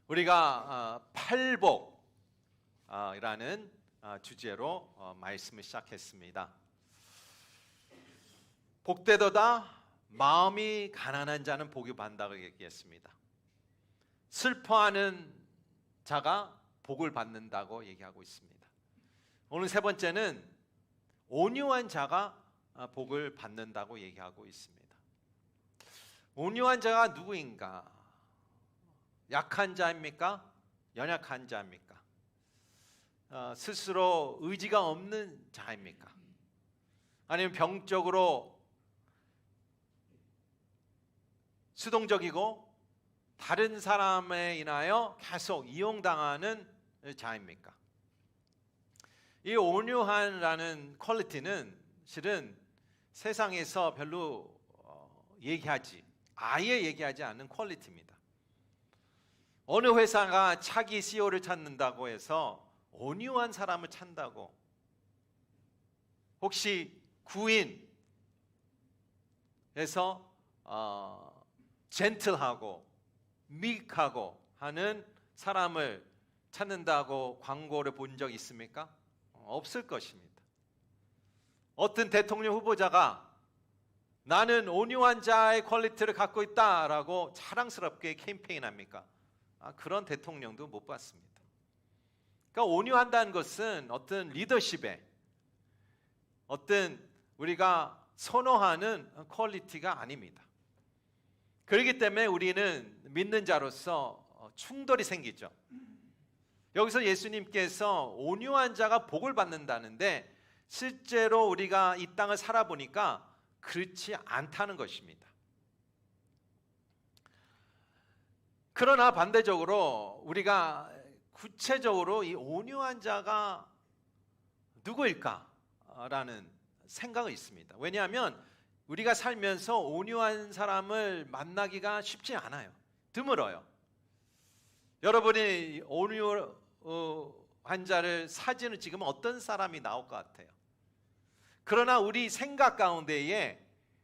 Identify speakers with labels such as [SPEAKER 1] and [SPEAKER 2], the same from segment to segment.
[SPEAKER 1] 우리가 팔복이라는 주제로 말씀을 시작했습니다. 복되도다 마음이 가난한 자는 복이 받는다고 얘기했습니다. 슬퍼하는 자가 복을 받는다고 얘기하고 있습니다. 오늘 세 번째는 온유한 자가 복을 받는다고 얘기하고 있습니다. 온유한 자가 누구인가? 약한 자입니까? 연약한 자입니까? 스스로 의지가 없는 자입니까? 아니면 병적으로 수동적이고 다른 사람에 인하여 계속 이용당하는 자입니까? 이 온유한라는 퀄리티는 실은 세상에서 별로 아예 얘기하지 않는 퀄리티입니다. 어느 회사가 차기 CEO를 찾는다고 해서 온유한 사람을 찾는다고, 혹시 구인에서 젠틀하고 미익하고 하는 사람을 찾는다고 광고를 본 적 있습니까? 없을 것입니다. 어떤 대통령 후보자가 나는 온유한 자의 퀄리티를 갖고 있다라고 자랑스럽게 캠페인합니까? 그런 대통령도 못 봤습니다. 그러니까 온유한다는 것은 어떤 리더십에 어떤 우리가 선호하는 퀄리티가 아닙니다. 그렇기 때문에 우리는 믿는 자로서 충돌이 생기죠. 여기서 예수님께서 온유한 자가 복을 받는다는데 실제로 우리가 이 땅을 살아보니까 그렇지 않다는 것입니다. 그러나 반대적으로 우리가 구체적으로 이 온유한 자가 누구일까라는 생각이 있습니다. 왜냐하면 우리가 살면서 온유한 사람을 만나기가 쉽지 않아요. 드물어요. 여러분이 온유한 자를 사진을 찍으면 어떤 사람이 나올 것 같아요? 그러나 우리 생각 가운데에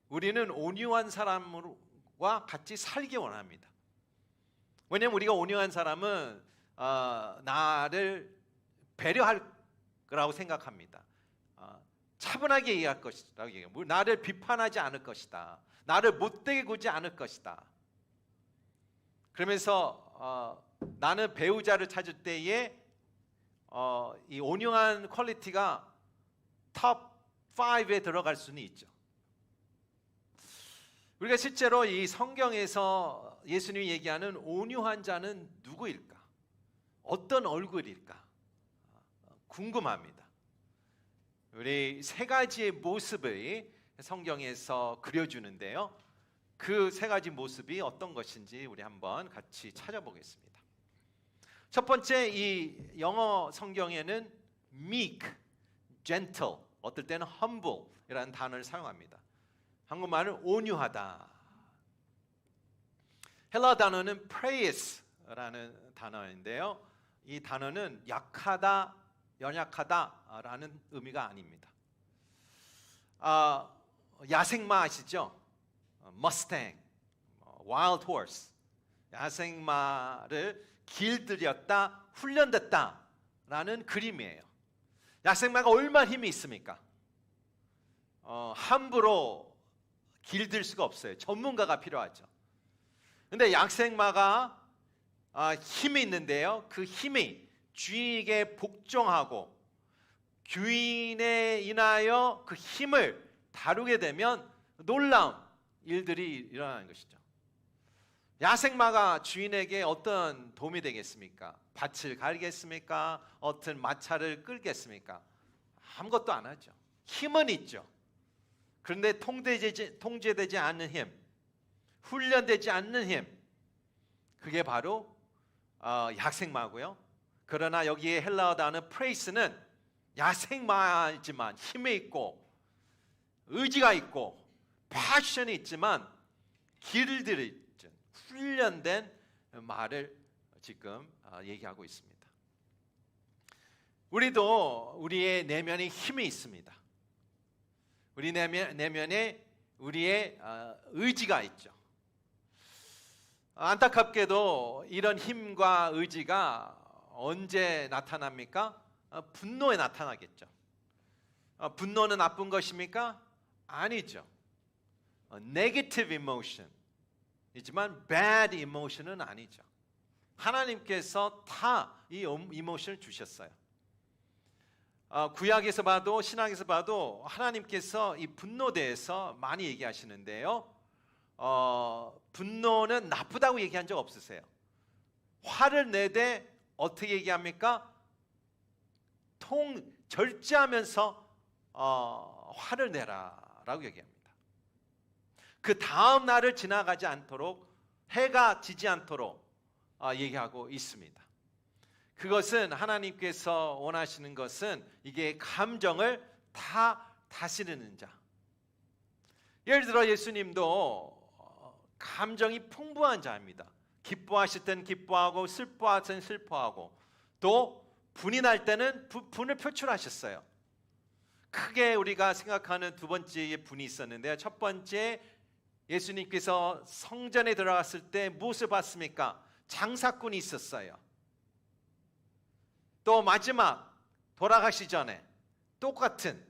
[SPEAKER 1] 우리는 온유한 사람과 같이 살기 원합니다. 왜냐하면 우리가 온유한 사람은 나를 배려할 거라고 생각합니다. 차분하게 얘기할 것이라고 얘기해요. 나를 비판하지 않을 것이다. 나를 못되게 구지 않을 것이다. 그러면서 나는 배우자를 찾을 때에 이 온유한 퀄리티가 탑 5에 들어갈 수는 있죠. 우리가 실제로 이 성경에서 예수님이 얘기하는 온유한 자는 누구일까? 어떤 얼굴일까? 궁금합니다. 우리 세 가지의 모습을 성경에서 그려주는데요. 그 세 가지 모습이 어떤 것인지 우리 한번 같이 찾아보겠습니다. 첫 번째, 이 영어 성경에는 meek, gentle, 어떨 때는 humble 이라는 단어를 사용합니다. 한국말은 온유하다. 헬라 단어는 prais라는 단어인데요. 이 단어는 약하다, 연약하다라는 의미가 아닙니다. 야생마 아시죠? 머스탱, 와일드 호스, 야생마를 길들였다, 훈련됐다라는 그림이에요. 야생마가 얼마나 힘이 있습니까? 함부로 길들 수가 없어요. 전문가가 필요하죠. 근데 야생마가 힘이 있는데요. 그 힘이 주인에게 복종하고 주인에 인하여 그 힘을 다루게 되면 놀라운 일들이 일어나는 것이죠. 야생마가 주인에게 어떤 도움이 되겠습니까? 밭을 갈겠습니까? 어떤 마차를 끌겠습니까? 아무것도 안 하죠. 힘은 있죠. 그런데 통제되지 않는 힘, 훈련되지 않는 힘, 그게 바로 야생마고요. 그러나 여기에 헬라어 단어 프레이스는 야생마이지만 힘이 있고 의지가 있고 패션이 있지만 길들이 훈련된 말을 지금 얘기하고 있습니다. 우리도 우리의 내면에 힘이 있습니다. 우리 내면에 우리의 의지가 있죠. 안타깝게도 이런 힘과 의지가 언제 나타납니까? 분노에 나타나겠죠. 분노는 나쁜 것입니까? 아니죠. Negative emotion 이지만 bad emotion은 아니죠. 하나님께서 다 이 이모션을 주셨어요. 구약에서 봐도 신약에서 봐도 하나님께서 이 분노에 대해서 많이 얘기하시는데요. 분노는 나쁘다고 얘기한 적 없으세요. 화를 내되 어떻게 얘기합니까? 절제하면서 화를 내라라고 얘기합니다. 그 다음 날을 지나가지 않도록, 해가 지지 않도록 얘기하고 있습니다. 그것은 하나님께서 원하시는 것은 이게 감정을 다 다스리는 자. 예를 들어 예수님도 감정이 풍부한 자입니다. 기뻐하실 때는 기뻐하고 슬퍼할 때는 슬퍼하고 또 분이 날 때는 분을 표출하셨어요. 크게 우리가 생각하는 두 번째의 분이 있었는데요. 첫 번째, 예수님께서 성전에 들어갔을 때 무엇을 봤습니까? 장사꾼이 있었어요. 또 마지막 돌아가시 전에 똑같은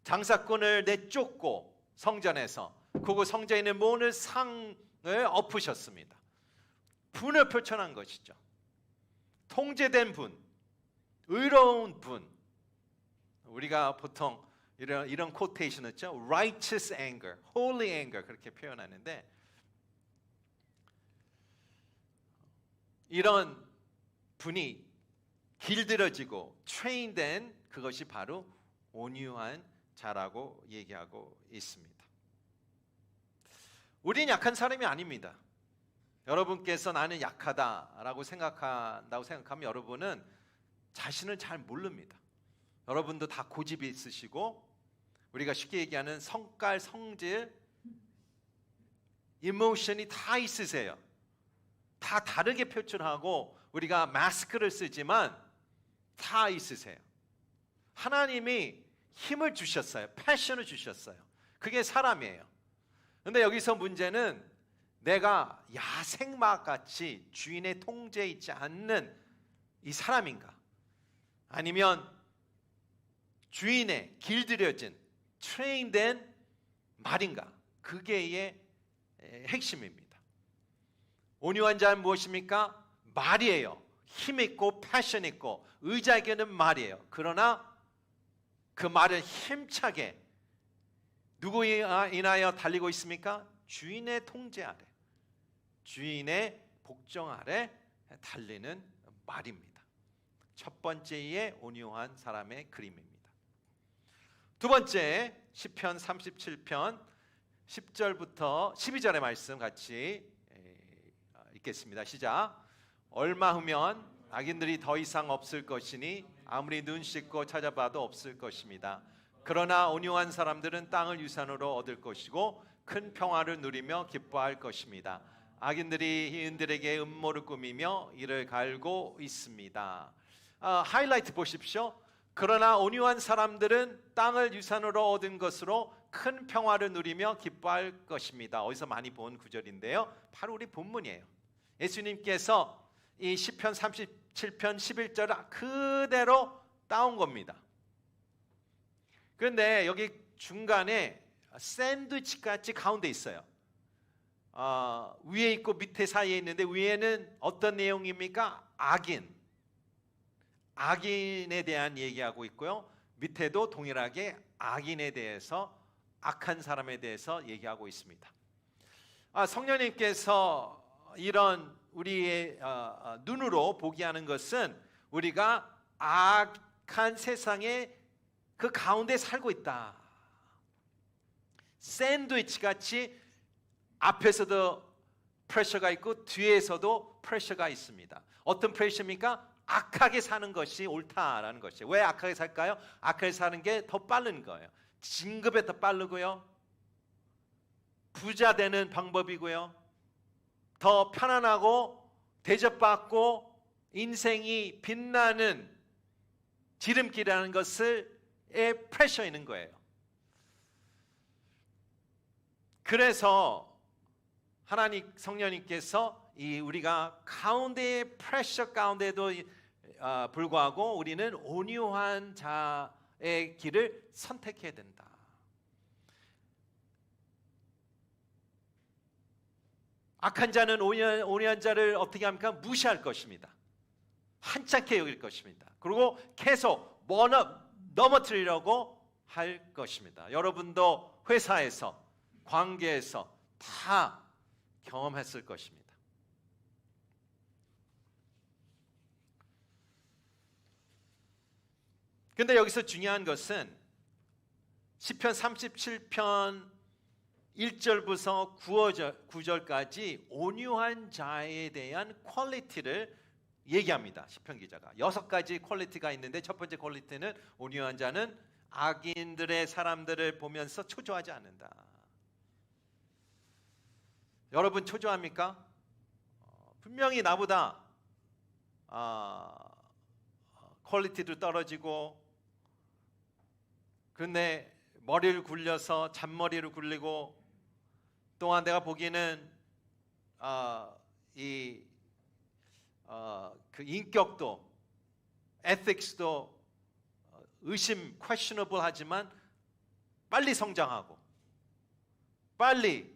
[SPEAKER 1] 장사꾼을 내쫓고 성전에서 그곳 성전에 있는 모든 상을 엎으셨습니다. 분을 표현한 것이죠. 통제된 분, 의로운 분. 우리가 보통 이런 코테이션 있죠. Righteous anger, holy anger 그렇게 표현하는데 이런 분이 길들여지고 트레인된 그것이 바로 온유한 자라고 얘기하고 있습니다. 우리는 약한 사람이 아닙니다. 여러분께서 나는 약하다라고 생각한다고 생각하면 여러분은 자신을 잘 모릅니다. 여러분도 다 고집이 있으시고 우리가 쉽게 얘기하는 성깔, 성질, 이모션이 다 있으세요. 다 다르게 표출하고 우리가 마스크를 쓰지만 다 있으세요. 하나님이 힘을 주셨어요. 패션을 주셨어요. 그게 사람이에요. 그런데 여기서 문제는 내가 야생마같이 주인의 통제에 있지 않는 이 사람인가? 아니면 주인의 길들여진 트레인된 말인가? 그게 핵심입니다. 온유한 자는 무엇입니까? 말이에요. 힘 있고 패션 있고 의자에게는 말이에요. 그러나 그 말은 힘차게 누구에 인하여 달리고 있습니까? 주인의 통제 아래, 주인의 복종 아래 달리는 말입니다. 첫 번째의 온유한 사람의 그림입니다. 두 번째 시편 37편 10절부터 12절의 말씀 같이 읽겠습니다. 시작. 얼마 후면 악인들이 더 이상 없을 것이니 아무리 눈 씻고 찾아봐도 없을 것입니다. 그러나 온유한 사람들은 땅을 유산으로 얻을 것이고 큰 평화를 누리며 기뻐할 것입니다. 악인들이 이인들에게 음모를 꾸미며 이를 갈고 있습니다. 하이라이트 보십시오. 그러나 온유한 사람들은 땅을 유산으로 얻은 것으로 큰 평화를 누리며 기뻐할 것입니다. 어디서 많이 본 구절인데요. 바로 우리 본문이에요. 예수님께서 이 시편 37편 11절을 그대로 따온 겁니다. 그런데 여기 중간에 샌드위치 같이 가운데 있어요. 위에 있고 밑에 사이에 있는데 위에는 어떤 내용입니까? 악인에 대한 얘기하고 있고요. 밑에도 동일하게 악인에 대해서, 악한 사람에 대해서 얘기하고 있습니다. 성령님께서 이런 우리의 눈으로 보게 하는 것은 우리가 악한 세상의 그 가운데 살고 있다. 샌드위치 같이 앞에서도 프레셔가 있고 뒤에서도 프레셔가 있습니다. 어떤 프레셔입니까? 악하게 사는 것이 옳다라는 것이에요. 왜 악하게 살까요? 악하게 사는 게 더 빠른 거예요. 진급에 더 빠르고요. 부자 되는 방법이고요. 더 편안하고 대접받고 인생이 빛나는 지름길이라는 것을 프레셔 있는 거예요. 그래서 하나님 성령님께서 이 우리가 가운데의 프레셔 가운데도 불구하고 우리는 온유한 자의 길을 선택해야 된다. 악한 자는 온유한 자를 어떻게 합니까? 무시할 것입니다. 한찮게 여길 것입니다. 그리고 계속 넘어뜨리려고 할 것입니다. 여러분도 회사에서, 관계에서 다 경험했을 것입니다. 근데 여기서 중요한 것은 시편 37편 1절부터 9절까지 온유한 자에 대한 퀄리티를 얘기합니다. 시편 기자가 6가지 퀄리티가 있는데 첫 번째 퀄리티는 온유한 자는 악인들의 사람들을 보면서 초조하지 않는다. 여러분 초조합니까? 분명히 나보다 퀄리티도 떨어지고, 그런데 머리를 굴려서 잔머리를 굴리고, 또한 내가 보기에는 그 인격도, ethics도 questionable 하지만 빨리 성장하고 빨리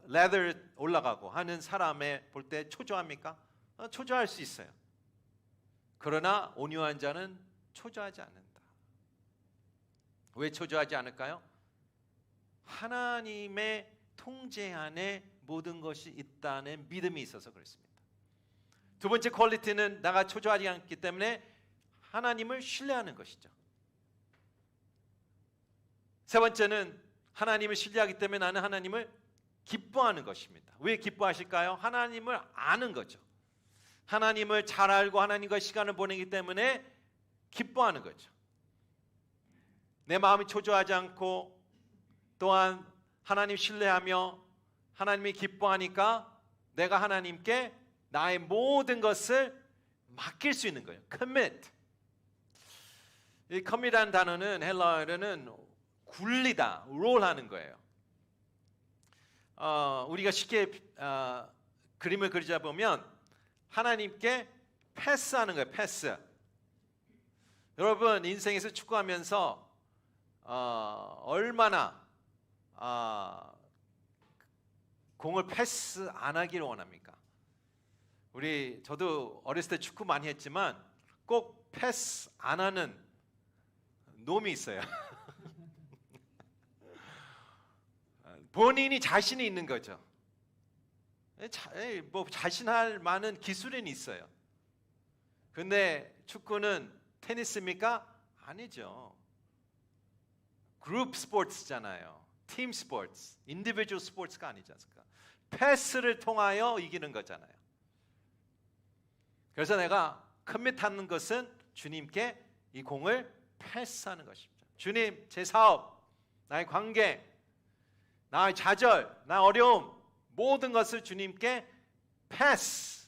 [SPEAKER 1] 레벨 올라가고 하는 사람에 볼 때 초조합니까? 초조할 수 있어요. 그러나 온유한 자는 초조하지 않는다. 왜 초조하지 않을까요? 하나님의 통제 안에 모든 것이 있다는 믿음이 있어서 그렇습니다. 두 번째 퀄리티는 내가 초조하지 않기 때문에 하나님을 신뢰하는 것이죠. 세 번째는 하나님을 신뢰하기 때문에 나는 하나님을 기뻐하는 것입니다. 왜 기뻐하실까요? 하나님을 아는 거죠. 하나님을 잘 알고 하나님과 시간을 보내기 때문에 기뻐하는 거죠. 내 마음이 초조하지 않고 또한 하나님 신뢰하며 하나님이 기뻐하니까 내가 하나님께 나의 모든 것을 맡길 수 있는 거예요. commit. 이 commit이라는 단어는 헬라어로는 굴리다, 롤하는 거예요. 우리가 쉽게 그림을 그리자 보면 하나님께 패스하는 거예요. 패스. 여러분 인생에서 축구하면서 얼마나 공을 패스 안 하기를 원합니까? 저도 어렸을 때 축구 많이 했지만 꼭 패스 안 하는 놈이 있어요. 본인이 자신이 있는 거죠. 뭐 자신할 만한 기술은 있어요. 근데 축구는 테니스입니까? 아니죠. 그룹 스포츠잖아요. 팀 스포츠, 인디비주얼 스포츠가 아니지 않습니까? 패스를 통하여 이기는 거잖아요. 그래서 내가 커밋하는 것은 주님께 이 공을 패스하는 것입니다. 주님, 제 사업, 나의 관계, 나의 좌절, 나의 어려움, 모든 것을 주님께 패스,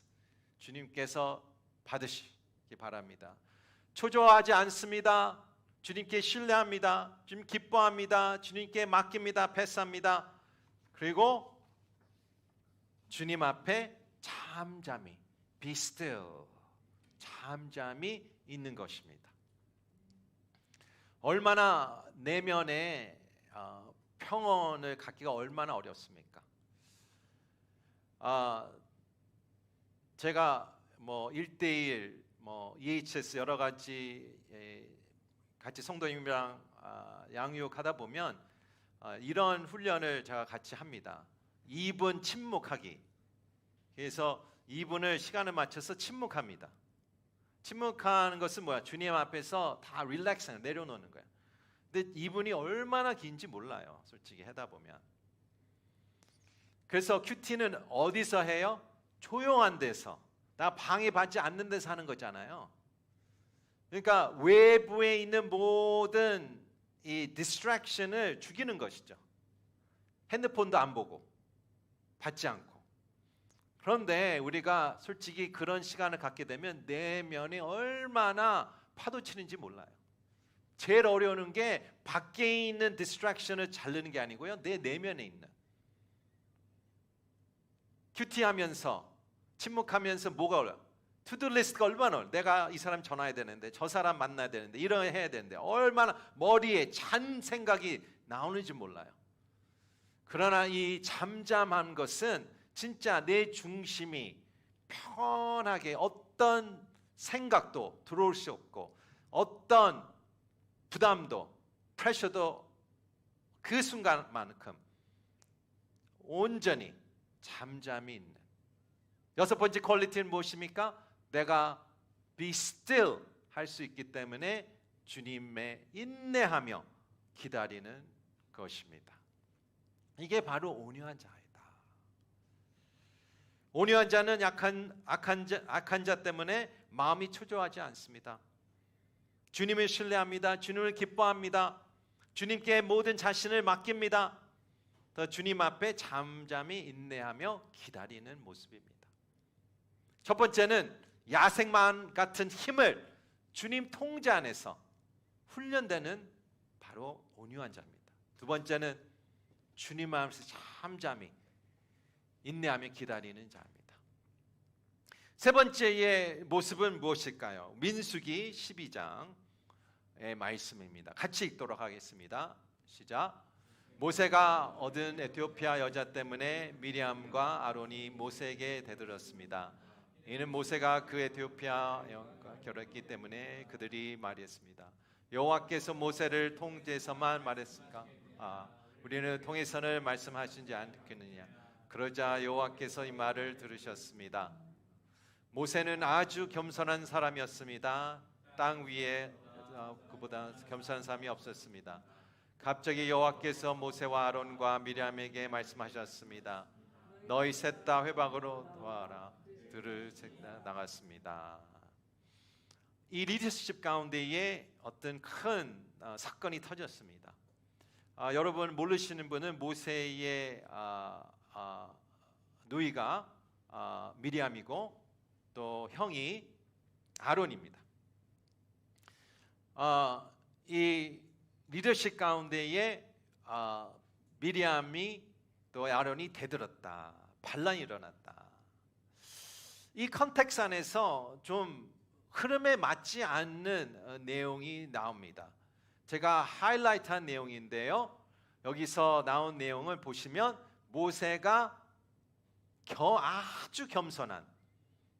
[SPEAKER 1] 주님께서 받으시기 바랍니다. 초조하지 않습니다. 주님께 신뢰합니다. 주님 기뻐합니다. 주님께 맡깁니다. 패스합니다. 그리고 주님 앞에 잠잠히 be still, 잠잠히 있는 것입니다. 얼마나 내면에 평온을 갖기가 얼마나 어렵습니까? 제가 뭐 1대1, 뭐 EHS 여러 가지 같이 성도님이랑 양육하다 보면 이런 훈련을 제가 같이 합니다. 2분 침묵하기. 그래서 2분을 시간을 맞춰서 침묵합니다. 침묵하는 것은 뭐야? 주님 앞에서 다 릴렉스, 내려놓는 거야. 근데 2분이 얼마나 긴지 몰라요. 솔직히 하다 보면. 그래서 큐티는 어디서 해요? 조용한 데서. 나 방해받지 않는 데서 하는 거잖아요. 그러니까 외부에 있는 모든 이 디스트랙션을 죽이는 것이죠. 핸드폰도 안 보고 받지 않고. 그런데 우리가 솔직히 그런 시간을 갖게 되면 내면이 얼마나 파도치는지 몰라요. 제일 어려운 게 밖에 있는 디스트랙션을 자르는 게 아니고요, 내 내면에 있는. 큐티하면서 침묵하면서 뭐가 올라? 투두 리스트가 얼마나 올라? 내가 이 사람 전화해야 되는데 저 사람 만나야 되는데 이런 해야 되는데 얼마나 머리에 찬 생각이 나오는지 몰라요. 그러나 이 잠잠한 것은 진짜 내 중심이 편하게 어떤 생각도 들어올 수 없고 어떤 부담도 프레셔도 그 순간만큼 온전히 잠잠히 있는 여섯 번째 퀄리티는 무엇입니까? 내가 be still 할 수 있기 때문에 주님의 인내하며 기다리는 것입니다. 이게 바로 온유한 자이다. 온유한 자는 악한 자 때문에 마음이 초조하지 않습니다. 주님을 신뢰합니다. 주님을 기뻐합니다. 주님께 모든 자신을 맡깁니다. 더 주님 앞에 잠잠히 인내하며 기다리는 모습입니다. 첫 번째는 야생만 같은 힘을 주님 통제 안에서 훈련되는 바로 온유한 자입니다. 두 번째는 주님 앞에서 잠잠히 인내하며 기다리는 자입니다. 세 번째의 모습은 무엇일까요? 민수기 12장의 말씀입니다. 같이 읽도록 하겠습니다. 시작. 모세가 얻은 에티오피아 여자 때문에 미리암과 아론이 모세에게 대들었습니다. 이는 모세가 그 에티오피아 여인과 결혼했기 때문에 그들이 말했습니다. 여호와께서 모세를 통제해서만 말했습니까? 우리는 통해서는 말씀하시지 않겠느냐? 그러자 여호와께서 이 말을 들으셨습니다. 모세는 아주 겸손한 사람이었습니다. 땅 위에 그보다 겸손한 사람이 없었습니다. 갑자기 여호와께서 모세와 아론과 미리암에게 말씀하셨습니다. 너희 셋 다 회막으로 와라. 들을 나갔습니다. 이 리더십 가운데에 어떤 큰 사건이 터졌습니다. 여러분 모르시는 분은 모세의 누이가 미리암이고 또 형이 아론입니다. 이 리더십 가운데에 미리암이 또 아론이 대들었다. 반란이 일어났다. 이 컨텍스트 안에서 좀 흐름에 맞지 않는 내용이 나옵니다. 제가 하이라이트한 내용인데요. 여기서 나온 내용을 보시면 모세가 아주 겸손한,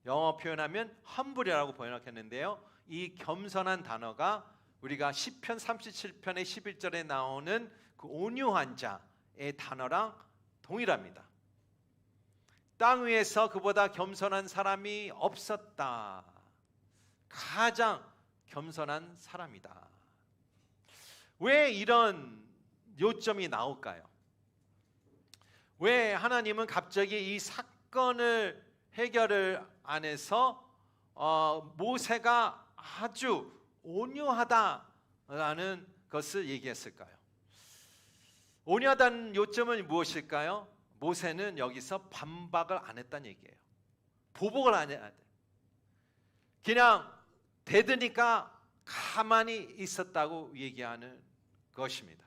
[SPEAKER 1] 영어 표현하면 humble이라고 번역했는데요. 이 겸손한 단어가 우리가 시편 37편의 11절에 나오는 그 온유한 자의 단어랑 동일합니다. 땅 위에서 그보다 겸손한 사람이 없었다. 가장 겸손한 사람이다. 왜 이런 요점이 나올까요? 왜 하나님은 갑자기 이 사건을 해결을 안해서 모세가 아주 온유하다라는 것을 얘기했을까요? 온유하다는 요점은 무엇일까요? 모세는 여기서 반박을 안 했다는 얘기예요. 보복을 안 해야 돼. 그냥 대드니까 가만히 있었다고 얘기하는 것입니다.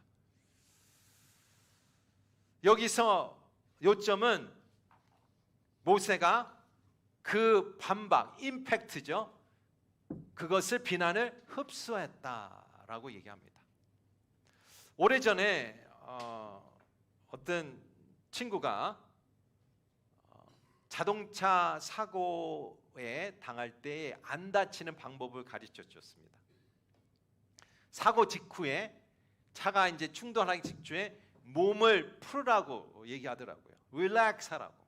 [SPEAKER 1] 여기서 요점은 모세가 그 반박, 임팩트죠. 그것을 비난을 흡수했다라고 얘기합니다. 오래전에 어떤 친구가 자동차 사고에 당할 때 안 다치는 방법을 가르쳐 줬습니다. 사고 직후에 차가 이제 충돌하기 직후에 몸을 풀으라고 얘기하더라고요. 릴렉스 하라고.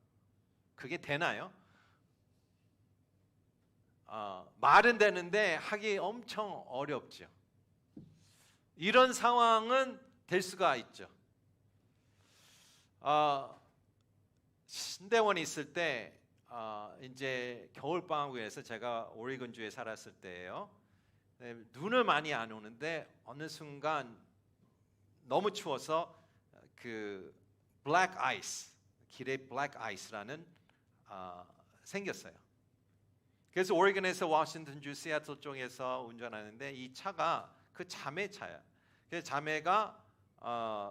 [SPEAKER 1] 그게 되나요? 말은 되는데 하기 엄청 어렵죠. 이런 상황은 될 수가 있죠. 신대원에 있을 때 이제 겨울방학에서 제가 오리건주에 살았을 때예요. 눈을 많이 안 오는데 어느 순간 너무 추워서 그 블랙 아이스, 길에 블랙 아이스라는 생겼어요. 그래서 오레곤에서 워싱턴주 시애틀 쪽에서 운전하는데 이 차가 그 자매 차야. 그래서 자매가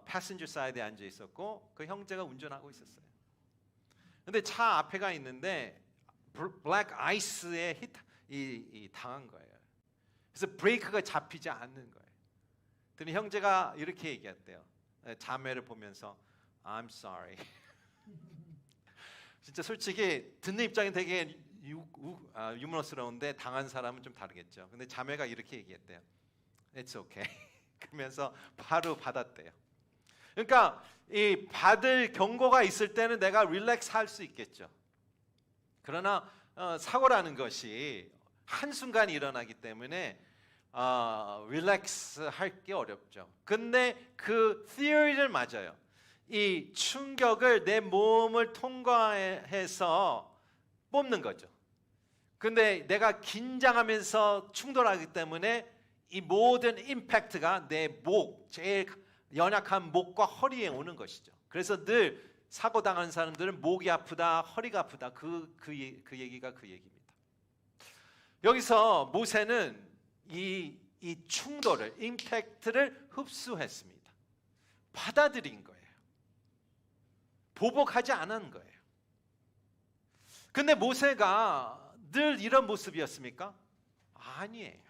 [SPEAKER 1] 패신저 사이드에 앉아 있었고 그 형제가 운전하고 있었어요. 근데 차 앞에가 있는데 블랙 아이스에 당한 거예요. 그래서 브레이크가 잡히지 않는 거예요. 그랬더니 형제가 이렇게 얘기했대요. 자매를 보면서 I'm sorry. 진짜 솔직히 듣는 입장이 되게 유머러스러운데 당한 사람은 좀 다르겠죠. 근데 자매가 이렇게 얘기했대요. It's okay. 그러면서 바로 받았대요. 그러니까 이 받을 경고가 있을 때는 내가 릴렉스 할 수 있겠죠. 그러나 사고라는 것이 한순간 일어나기 때문에 릴렉스 할 게 어렵죠. 근데 그 theory를 맞아요. 이 충격을 내 몸을 통과해서 뽑는 거죠. 근데 내가 긴장하면서 충돌하기 때문에 이 모든 임팩트가 내 목, 제일 연약한 목과 허리에 오는 것이죠. 그래서 늘 사고 당한 사람들은 목이 아프다, 허리가 아프다. 그 얘기가 그 얘기입니다. 여기서 모세는 이 충돌을, 임팩트를 흡수했습니다. 받아들인 거예요. 보복하지 않은 거예요. 근데 모세가 늘 이런 모습이었습니까? 아니에요.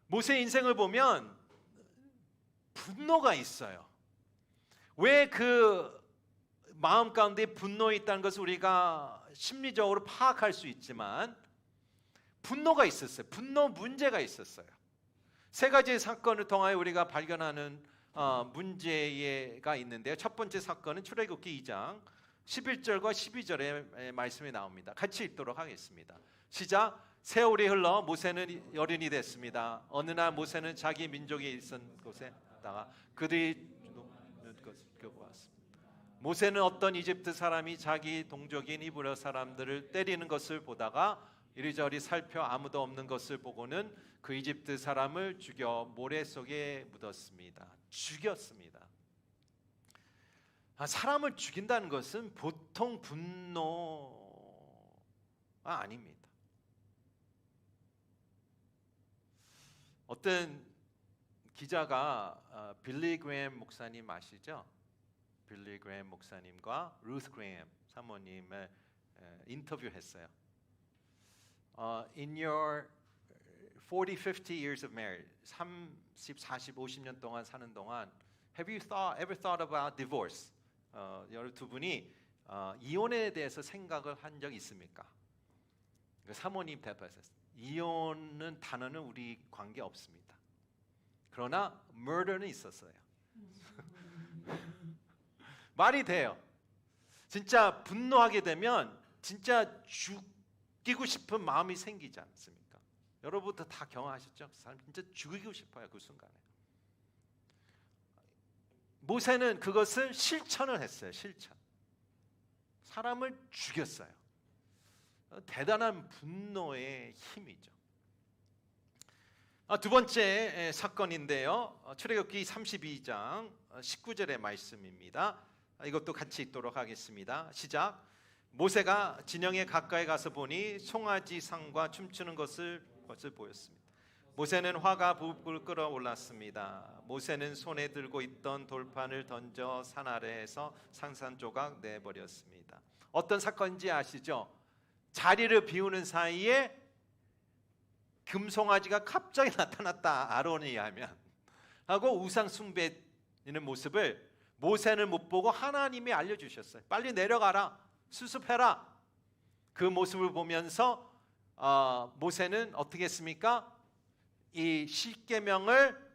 [SPEAKER 1] 모세 인생을 보면 분노가 있어요. 왜 그 마음 가운데 분노가 있다는 것을 우리가 심리적으로 파악할 수 있지만 분노가 있었어요. 분노 문제가 있었어요. 세 가지의 사건을 통하여 우리가 발견하는 문제가 있는데요. 첫 번째 사건은 출애굽기 2장 11절과 12절의 말씀이 나옵니다. 같이 읽도록 하겠습니다. 시작. 세월이 흘러 모세는 어른이 됐습니다. 어느 날 모세는 자기 민족이 있던 곳에 다가 그들이 겪어왔습니다. 모세는 어떤 이집트 사람이 자기 동족인 히브리 사람들을 때리는 것을 보다가 이리저리 살펴 아무도 없는 것을 보고는 그 이집트 사람을 죽여 모래 속에 묻었습니다. 죽였습니다. 사람을 죽인다는 것은 보통 분노가 아닙니다. 어떤 기자가 빌리 그레이엄 목사님 아시죠? 빌리 그레이엄 목사님과 루스 그레이엄 사모님을 인터뷰했어요. In your 40, 50 years of marriage, 30, 40, 50년 동안 사는 동안 have you ever thought about divorce? 여러 두 분이 이혼에 대해서 생각을 한 적 있습니까? 사모님 대답하셨어요. 이혼은 단어는 우리 관계 없습니다. 그러나 murder는 있었어요. 말이 돼요. 진짜 분노하게 되면 진짜 죽이고 싶은 마음이 생기지 않습니까? 여러분도 다 경험하셨죠? 그 사람 진짜 죽이고 싶어요. 그 순간에. 모세는 그것을 실천을 했어요. 실천. 사람을 죽였어요. 대단한 분노의 힘이죠. 두 번째 사건인데요. 출애굽기 32장 19절의 말씀입니다. 이것도 같이 읽도록 하겠습니다. 시작. 모세가 진영에 가까이 가서 보니 송아지 상과 춤추는 것을 보였습니다. 모세는 화가 부풀 끓어올랐습니다. 모세는 손에 들고 있던 돌판을 던져 산 아래에서 산산조각 내버렸습니다. 어떤 사건인지 아시죠? 자리를 비우는 사이에 금송아지가 갑자기 나타났다. 아론에 의하면 하고 우상 숭배하는 모습을 모세는 못 보고 하나님이 알려주셨어요. 빨리 내려가라. 수습해라. 그 모습을 보면서 모세는 어떻게 했습니까? 이 십계명을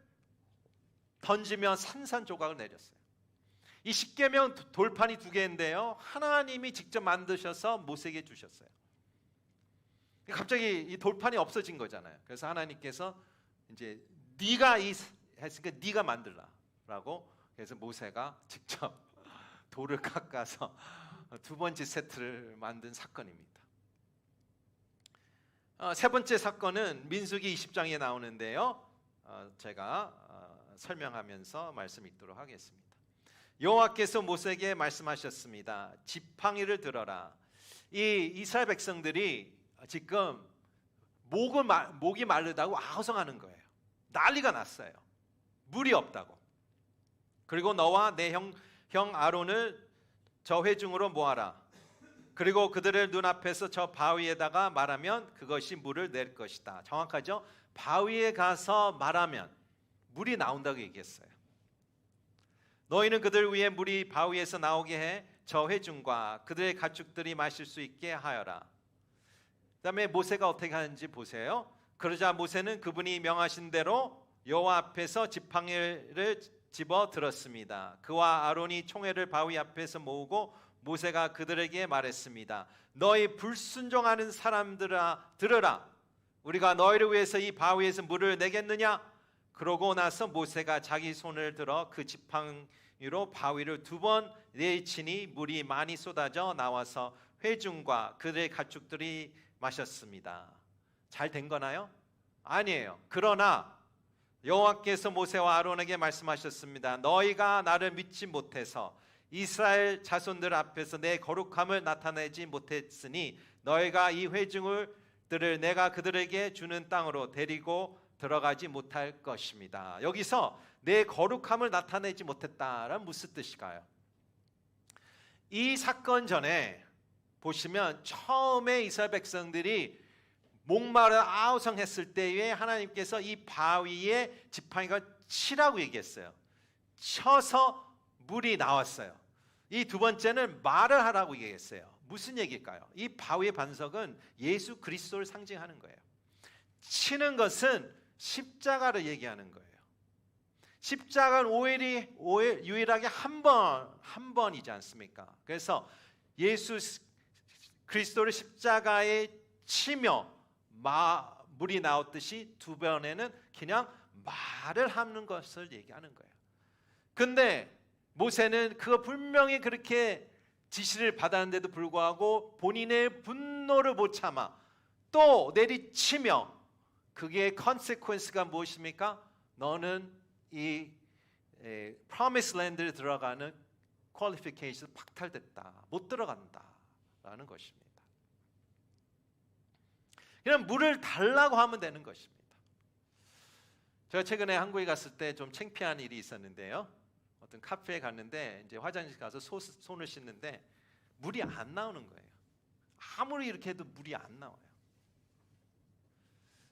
[SPEAKER 1] 던지며 산산조각을 내렸어요. 이 십계명 돌판이 두 개인데요. 하나님이 직접 만드셔서 모세에게 주셨어요. 갑자기 이 돌판이 없어진 거잖아요. 그래서 하나님께서 이제 네가 했으니까 네가 만들라라고 그래서 모세가 직접 돌을 깎아서 두 번째 세트를 만든 사건입니다. 세 번째 사건은 민수기 20장에 나오는데요. 제가 설명하면서 말씀 읽도록 하겠습니다. 여호와께서 모세에게 말씀하셨습니다. 지팡이를 들어라. 이 이스라엘 백성들이 지금 목이 마르다고 아우성하는 거예요. 난리가 났어요. 물이 없다고. 그리고 너와 내 형 아론을 저 회중으로 모아라. 그리고 그들을 눈앞에서 저 바위에다가 말하면 그것이 물을 낼 것이다. 정확하죠? 바위에 가서 말하면 물이 나온다고 얘기했어요. 너희는 그들 위에 물이 바위에서 나오게 해 저 회중과 그들의 가축들이 마실 수 있게 하여라. 그 다음에 모세가 어떻게 하는지 보세요. 그러자 모세는 그분이 명하신 대로 여호와 앞에서 지팡이를 집어 들었습니다. 그와 아론이 총회를 바위 앞에서 모으고 모세가 그들에게 말했습니다. 너희 불순종하는 사람들아 들으라. 우리가 너희를 위해서 이 바위에서 물을 내겠느냐? 그러고 나서 모세가 자기 손을 들어 그 지팡이로 바위를 2번 내치니 물이 많이 쏟아져 나와서 회중과 그들의 가축들이 마셨습니다. 잘 된 거나요? 아니에요. 그러나 여호와께서 모세와 아론에게 말씀하셨습니다. 너희가 나를 믿지 못해서 이스라엘 자손들 앞에서 내 거룩함을 나타내지 못했으니 너희가 이 회중들을 내가 그들에게 주는 땅으로 데리고 들어가지 못할 것입니다. 여기서 내 거룩함을 나타내지 못했다란 무슨 뜻일까요? 이 사건 전에 보시면 처음에 이스라엘 백성들이 목마르 아우성했을 때에 하나님께서 이 바위에 지팡이가 치라고 얘기했어요. 쳐서 물이 나왔어요. 이 2번째는 말을 하라고 얘기했어요. 무슨 얘기일까요? 이 바위의 반석은 예수 그리스도를 상징하는 거예요. 치는 것은 십자가를 얘기하는 거예요. 십자가는 유일하게 한 번이지 않습니까? 그래서 예수 그리스도를 십자가에 치며 물이 나왔듯이 2번에는 그냥 말을 하는 것을 얘기하는 거예요. 근데 모세는 그거 분명히 그렇게 지시를 받았는데도 불구하고 본인의 분노를 못 참아 또 내리치며 그게 consequence가 무엇입니까? 너는 이 promised land에 들어가는 qualification 박탈됐다. 못 들어간다. 라는 것입니다. 그냥 물을 달라고 하면 되는 것입니다. 제가 최근에 한국에 갔을 때 좀 창피한 일이 있었는데요. 어떤 카페에 갔는데 이제 화장실 가서 손을 씻는데 물이 안 나오는 거예요. 아무리 이렇게 해도 물이 안 나와요.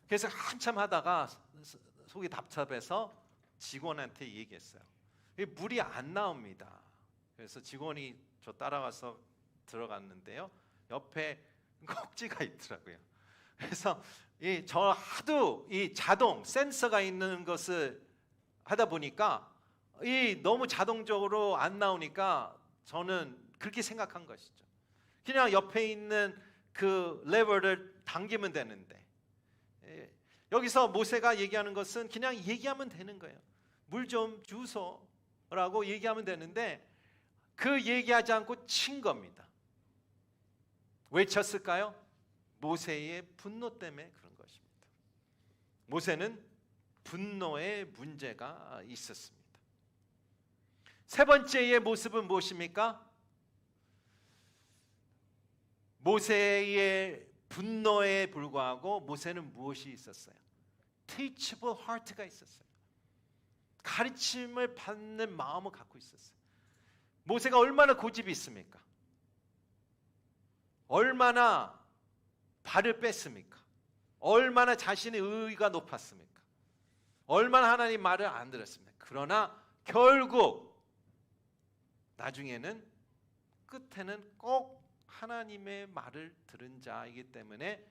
[SPEAKER 1] 그래서 한참 하다가 속이 답답해서 직원한테 얘기했어요. 물이 안 나옵니다. 그래서 직원이 저 따라와서 들어갔는데요. 옆에 꼭지가 있더라고요. 그래서 저 하도 이 자동 센서가 있는 것을 하다 보니까 너무 자동적으로 안 나오니까 저는 그렇게 생각한 것이죠. 그냥 옆에 있는 그 레버를 당기면 되는데 여기서 모세가 얘기하는 것은 그냥 얘기하면 되는 거예요. 물 좀 주소라고 얘기하면 되는데 그 얘기하지 않고 친 겁니다. 왜 쳤을까요? 모세의 분노 때문에 그런 것입니다. 모세는 분노의 문제가 있었습니다. 세 번째의 모습은 무엇입니까? 모세의 분노에 불구하고 모세는 무엇이 있었어요? teachable heart가 있었어요. 가르침을 받는 마음을 갖고 있었어요. 모세가 얼마나 고집이 있습니까? 얼마나 발을 뺐습니까? 얼마나 자신의 의의가 높았습니까? 얼마나 하나님 말을 안 들었습니까? 그러나 결국 나중에는 끝에는 꼭 하나님의 말을 들은 자이기 때문에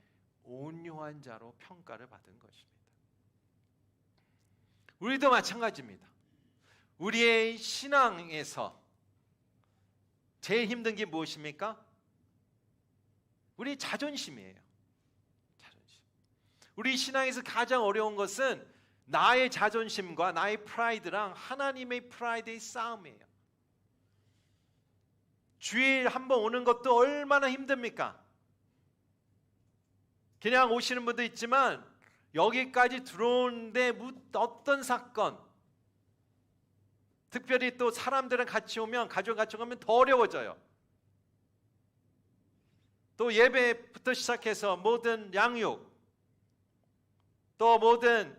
[SPEAKER 1] 온유한 자로 평가를 받은 것입니다. 우리도 마찬가지입니다. 우리의 신앙에서 제일 힘든 게 무엇입니까? 우리 자존심이에요. 자존심. 우리 신앙에서 가장 어려운 것은 나의 자존심과 나의 프라이드랑 하나님의 프라이드의 싸움이에요. 주일 한번 오는 것도 얼마나 힘듭니까? 그냥 오시는 분도 있지만 여기까지 들어오는데 어떤 사건, 특별히 또 사람들은 같이 오면 가족 같이 오면 더 어려워져요. 또 예배부터 시작해서 모든 양육, 또 모든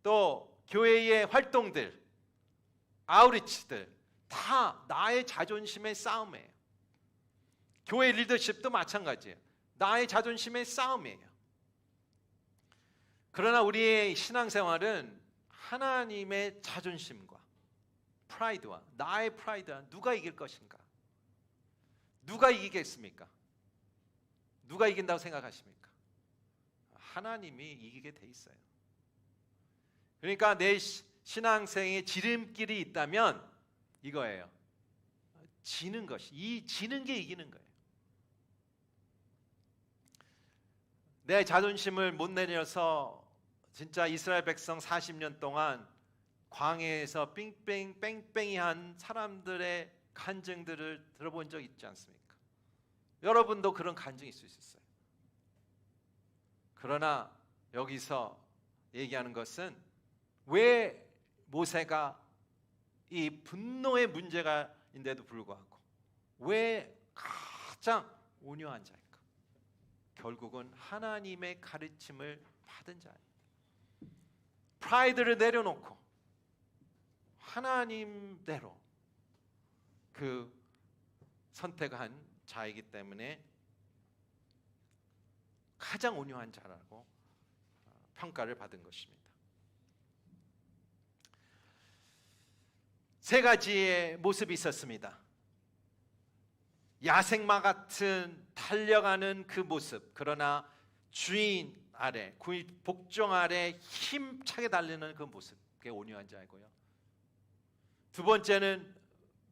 [SPEAKER 1] 또 교회의 활동들, 아우리치들 다 나의 자존심의 싸움이에요. 교회 리더십도 마찬가지예요. 나의 자존심의 싸움이에요. 그러나 우리의 신앙생활은 하나님의 자존심과 프라이드와 나의 프라이드와 누가 이길 것인가? 누가 이기겠습니까? 누가 이긴다고 생각하십니까? 하나님이 이기게 돼 있어요. 그러니까 내 신앙생의 지름길이 있다면 이거예요. 지는 것이, 이 지는 게 이기는 거예요. 내 자존심을 못 내려서 진짜 이스라엘 백성 40년 동안 광야에서 뺑뺑이 한 사람들의 간증들을 들어본 적 있지 않습니까? 여러분도 그런 간증이 있을 수 있어요. 그러나 여기서 얘기하는 것은 왜 모세가 이 분노의 문제가 인데도 불구하고 왜 가장 온유한 자일까? 결국은 하나님의 가르침을 받은 자예요. 프라이드를 내려놓고 하나님대로 그 선택한 자이기 때문에 가장 온유한 자라고 평가를 받은 것입니다. 세 가지의 모습이 있었습니다. 야생마 같은 달려가는 그 모습, 그러나 주인 아래, 복종 아래 힘차게 달리는 그 모습, 그게 온유한 자이고요. 두 번째는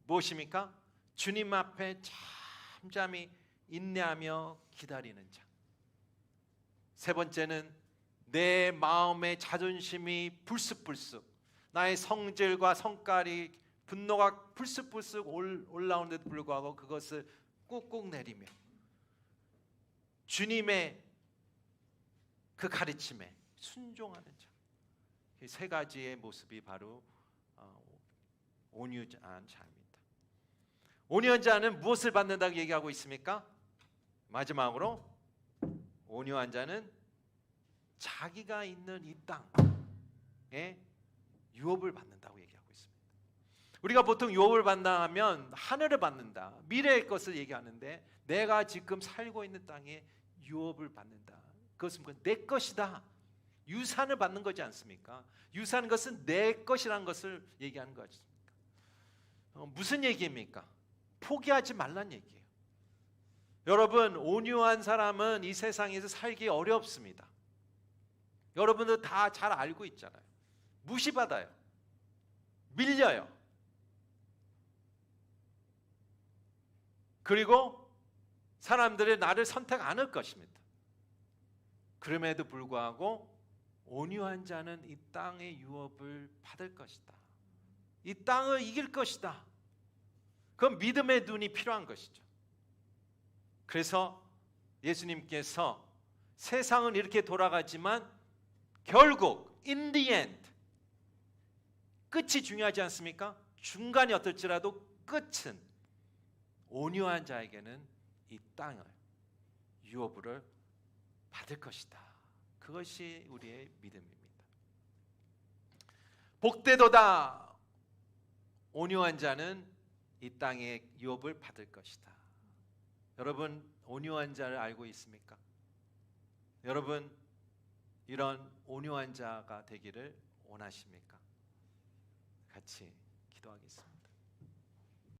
[SPEAKER 1] 무엇입니까? 주님 앞에 잠잠히 인내하며 기다리는 자. 세 번째는 내 마음의 자존심이 불쑥불쑥, 나의 성질과 성깔이 분노가 불쑥불쑥 올라오는데도 불구하고 그것을 꾹꾹 내리며 주님의 그 가르침에 순종하는 자. 이 세 가지의 모습이 바로 온유한 자입니다. 온유한 자는 무엇을 받는다고 얘기하고 있습니까? 마지막으로 온유한 자는 자기가 있는 이 땅에 유업을 받는다고 얘기하고 있습니다. 우리가 보통 유업을 받는다 하면 하늘을 받는다, 미래의 것을 얘기하는데 내가 지금 살고 있는 땅에 유업을 받는다. 그것은 내 것이다. 유산을 받는 거지 않습니까? 유산은 것은 내 것이라는 것을 얘기하는 거지. 무슨 얘기입니까? 포기하지 말란 얘기예요. 여러분, 온유한 사람은 이 세상에서 살기 어렵습니다. 여러분들 다 잘 알고 있잖아요. 무시받아요. 밀려요. 그리고 사람들이 나를 선택 안 할 것입니다. 그럼에도 불구하고 온유한 자는 이 땅의 유업을 받을 것이다. 이 땅을 이길 것이다. 그건 믿음의 눈이 필요한 것이죠. 그래서 예수님께서 세상은 이렇게 돌아가지만 결국 in the end 끝이 중요하지 않습니까? 중간이 어떨지라도 끝은 온유한 자에게는 이 땅을 유업을 받을 것이다. 그것이 우리의 믿음입니다. 복되도다 온유한 자는 이 땅의 유업을 받을 것이다. 여러분, 온유한 자를 알고 있습니까? 여러분, 이런 온유한 자가 되기를 원하십니까? 같이 기도하겠습니다.